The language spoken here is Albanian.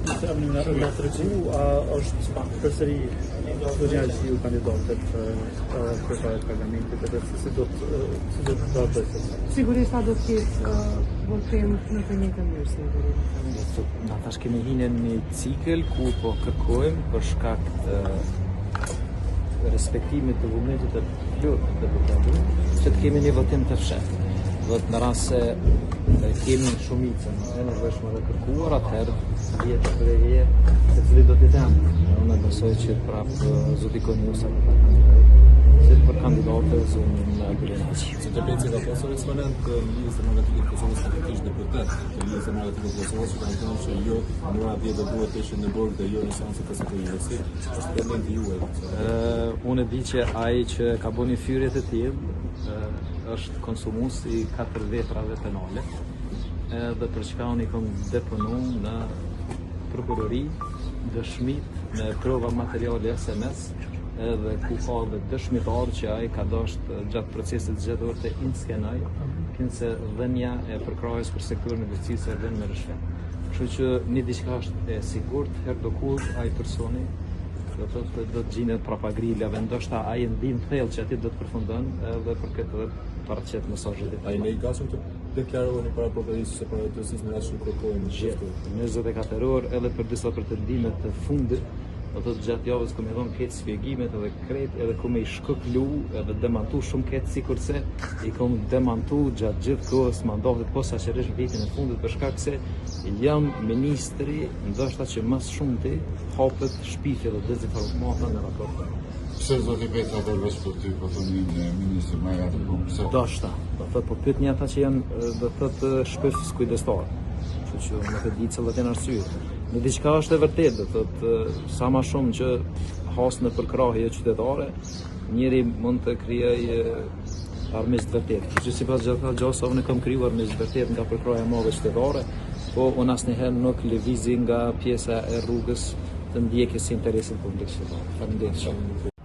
se nga tregu, a është përsëri zgjidhja e kandidatët për parlamentin edhe si do të bëjë. Sigurisht do të ketë votim në të njëjtën mënyrë sigurisht. Na tash kemi hyrë në një cikël ku po kërkojmë për shkak të respektimit të vullnetit të plot të deputetëve që të kemi një votim të fshehtë. Do të në rast se kemi shumicën e nevojshme dhe kërkuar, atëherë vjetë shprehje se cili do të jetë. Unë besoj që prapë zoti Konjusa për kandidatë zonën Albulinaci. Që të bëjë nga Kosovës moment të Lidhjes Demokratike të Kosovës të kish deputet të Lidhjes Demokratike të Kosovës që kanë thënë se jo në radhë do duhet të ishin në burg dhe jo në seancë të SPJ-së. Është problem i juaj. Unë di që ai që ka bënë fyrje të tillë është konsumues i 4 veprave penale dhe për çka unë i kam deponuar në prokurori dëshmit me prova materiale SMS edhe ku ka dhe dëshmitar që ai ka dashur gjatë procesit zgjedhor të inskenoj se dhënia e përkrahjes për sektorin e justicisë e vjen me rishfet. Kështu që një diçka është e sigurt, herë do kur ai personi do të gjinet prapagrila, ndoshta ai ndin thellë që aty do të përfundon edhe për këtë dhe paraqet mesazhet e tij. Ai ne i gasëm të deklaroheni para prokurorisë separatësisë me ashtu kërkojmë gjithë 24 orë edhe për disa pretendimet të fundit. Do të gjatë javës ku më dhon këtë shpjegimet edhe krejt edhe ku më i shkëklu edhe demantu shumë këtë sikurse i kam demantu gjatë gjithë kohës mandatit posaçërisht vitin e fundit për shkak se jam ministri ndoshta që më shumti hapet shpifje dhe dezinformata në raport. Pse zoti Petra do të shpëtoj po thoni ministri më atë pse? Ndoshta, do thotë po pyetni ata që janë do thotë shpif kujdestar. Kështu që nuk e di cilat janë arsyet. Në diçka është e vërtetë, do thotë sa më shumë që has në përkrahje qytetare, njëri mund të krijojë armiq të vërtetë. Kështu që sipas gjasave ne kam krijuar armiq të vërtetë nga përkrahja e madhe qytetare, po unë asnjëherë nuk lëvizi nga pjesa e rrugës të ndjekjes së interesit publik qytetar. Faleminderit shumë.